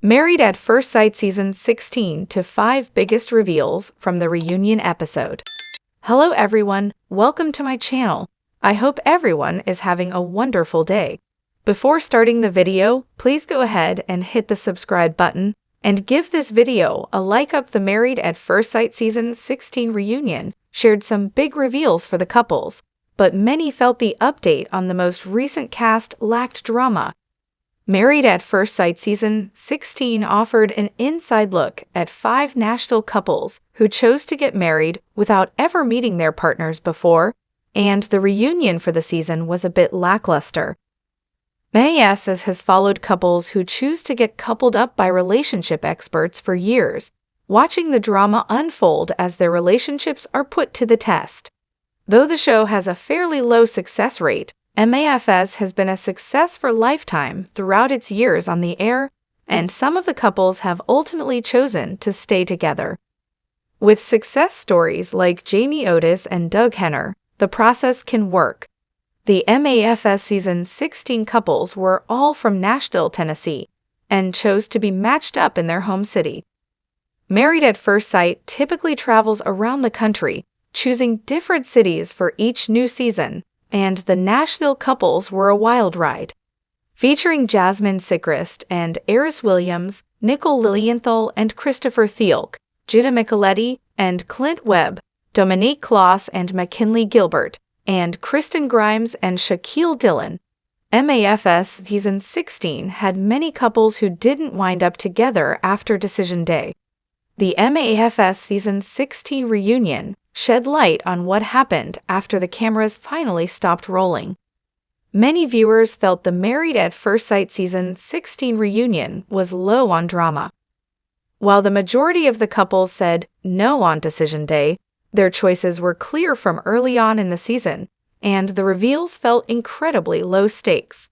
Married at First Sight Season 16 to 5 biggest reveals from the reunion episode. Hello everyone, welcome to my channel. I hope everyone is having a wonderful day. Before starting the video, please go ahead and hit the subscribe button and give this video a like up. The Married at First Sight Season 16 reunion shared some big reveals for the couples, but many felt the update on the most recent cast lacked drama. Married at First Sight Season 16 offered an inside look at 5 Nashville couples who chose to get married without ever meeting their partners before, and the reunion for the season was a bit lackluster. MAS has followed couples who choose to get coupled up by relationship experts for years, watching the drama unfold as their relationships are put to the test. Though the show has a fairly low success rate, MAFS has been a success for Lifetime throughout its years on the air, and some of the couples have ultimately chosen to stay together. With success stories like Jamie Otis and Doug Henner, the process can work. The MAFS Season 16 couples were all from Nashville, Tennessee, and chose to be matched up in their home city. Married at First Sight typically travels around the country, choosing different cities for each new season, and the Nashville couples were a wild ride. Featuring Jasmine Sigrist and Eris Williams, Nicole Lilienthal and Christopher Thielk, Gina Micheletti and Clint Webb, Dominique Kloss and McKinley Gilbert, and Kristen Grimes and Shaquille Dillon. MAFS Season 16 had many couples who didn't wind up together after Decision Day. The MAFS Season 16 reunion shed light on what happened after the cameras finally stopped rolling. Many viewers felt the Married at First Sight Season 16 reunion was low on drama. While the majority of the couples said no on Decision Day, their choices were clear from early on in the season, and the reveals felt incredibly low stakes.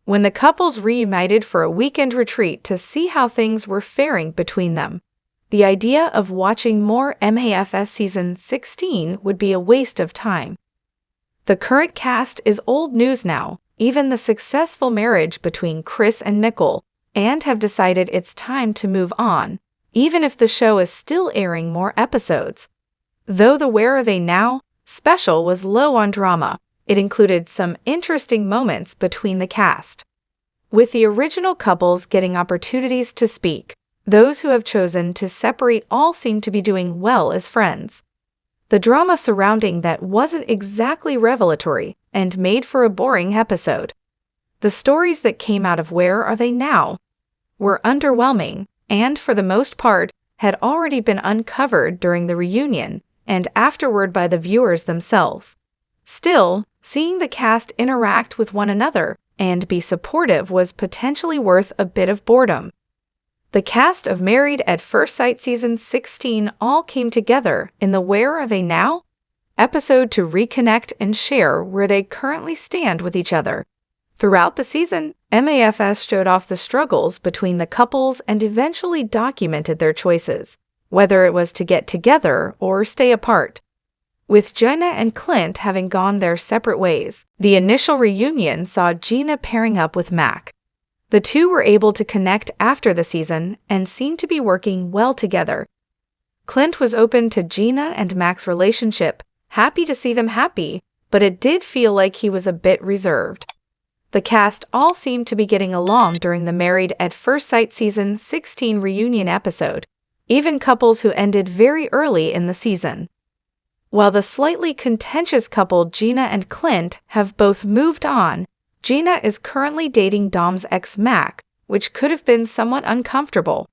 When the couples reunited for a weekend retreat to see how things were faring between them, the idea of watching more MAFS Season 16 would be a waste of time. The current cast is old news now, even the successful marriage between Chris and Nicole, and have decided it's time to move on, even if the show is still airing more episodes. Though the Where Are They Now special was low on drama, it included some interesting moments between the cast. With the original couples getting opportunities to speak, those who have chosen to separate all seem to be doing well as friends. The drama surrounding that wasn't exactly revelatory and made for a boring episode. The stories that came out of Where Are They Now were underwhelming and, for the most part, had already been uncovered during the reunion and afterward by the viewers themselves. Still, seeing the cast interact with one another and be supportive was potentially worth a bit of boredom. The cast of Married at First Sight Season 16 all came together in the Where Are They Now episode to reconnect and share where they currently stand with each other. Throughout the season, MAFS showed off the struggles between the couples and eventually documented their choices, whether it was to get together or stay apart. With Gina and Clint having gone their separate ways, the initial reunion saw Gina pairing up with Mac. The two were able to connect after the season and seemed to be working well together. Clint was open to Gina and Mac's relationship, happy to see them happy, but it did feel like he was a bit reserved. The cast all seemed to be getting along during the Married at First Sight Season 16 reunion episode, even couples who ended very early in the season. While the slightly contentious couple Gina and Clint have both moved on, Gina is currently dating Dom's ex Mac, which could have been somewhat uncomfortable.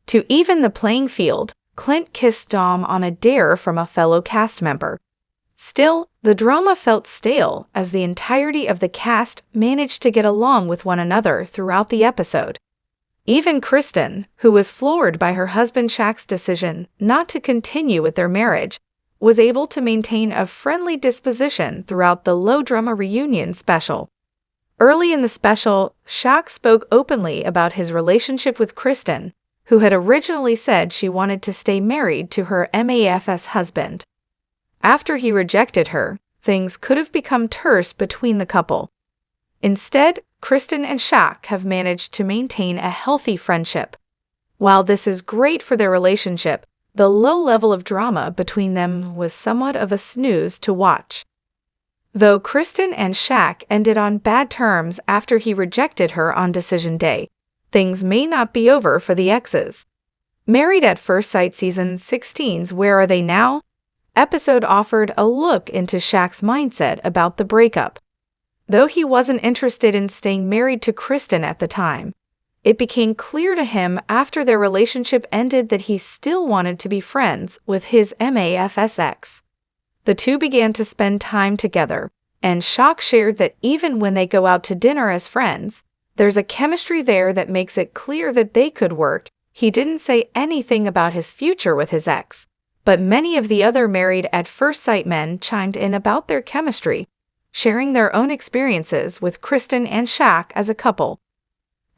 To even the playing field, Clint kissed Dom on a dare from a fellow cast member. Still, the drama felt stale as the entirety of the cast managed to get along with one another throughout the episode. Even Kristen, who was floored by her husband Shaq's decision not to continue with their marriage, was able to maintain a friendly disposition throughout the low-drama reunion special. Early in the special, Shaq spoke openly about his relationship with Kristen, who had originally said she wanted to stay married to her MAFS husband. After he rejected her, things could have become terse between the couple. Instead, Kristen and Shaq have managed to maintain a healthy friendship. While this is great for their relationship, the low level of drama between them was somewhat of a snooze to watch. Though Kristen and Shaq ended on bad terms after he rejected her on decision day, things may not be over for the exes. Married at First Sight Season 16's Where Are They Now? Episode offered a look into Shaq's mindset about the breakup. Though he wasn't interested in staying married to Kristen at the time, it became clear to him after their relationship ended that he still wanted to be friends with his MAFS ex. The two began to spend time together, and Shaq shared that even when they go out to dinner as friends, there's a chemistry there that makes it clear that they could work. He didn't say anything about his future with his ex, but many of the other Married at First Sight men chimed in about their chemistry, sharing their own experiences with Kristen and Shaq as a couple.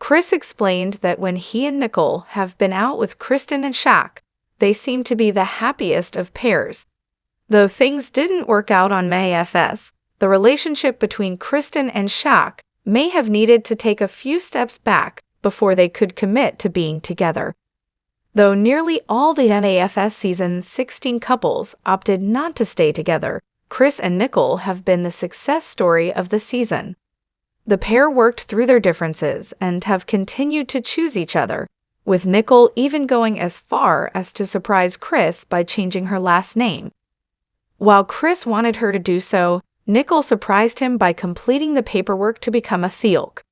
Chris explained that when he and Nicole have been out with Kristen and Shaq, they seem to be the happiest of pairs. Though things didn't work out on MAFS, the relationship between Kristen and Shaq may have needed to take a few steps back before they could commit to being together. Though nearly all the MAFS Season 16 couples opted not to stay together, Chris and Nicole have been the success story of the season. The pair worked through their differences and have continued to choose each other, with Nicole even going as far as to surprise Chris by changing her last name. While Chris wanted her to do so, Nicole surprised him by completing the paperwork to become a Thealk.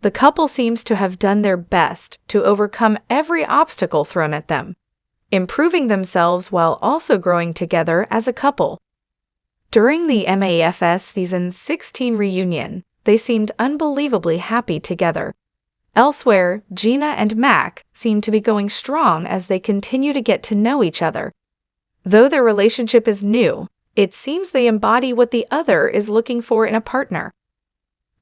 The couple seems to have done their best to overcome every obstacle thrown at them, improving themselves while also growing together as a couple. During the MAFS Season 16 reunion, they seemed unbelievably happy together. Elsewhere, Gina and Mac seem to be going strong as they continue to get to know each other. Though their relationship is new, it seems they embody what the other is looking for in a partner.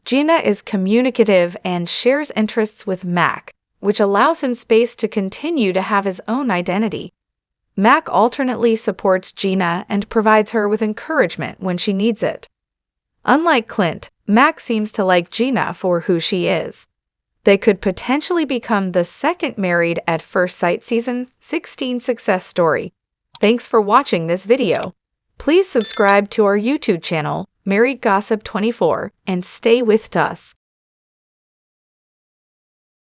Gina is communicative and shares interests with Mac, which allows him space to continue to have his own identity. Mac alternately supports Gina and provides her with encouragement when she needs it. Unlike Clint, Mac seems to like Gina for who she is. They could potentially become the second Married at First Sight Season 16 success story. Thanks for watching this video. Please subscribe to our YouTube channel, Married Gossip 24, and stay with us.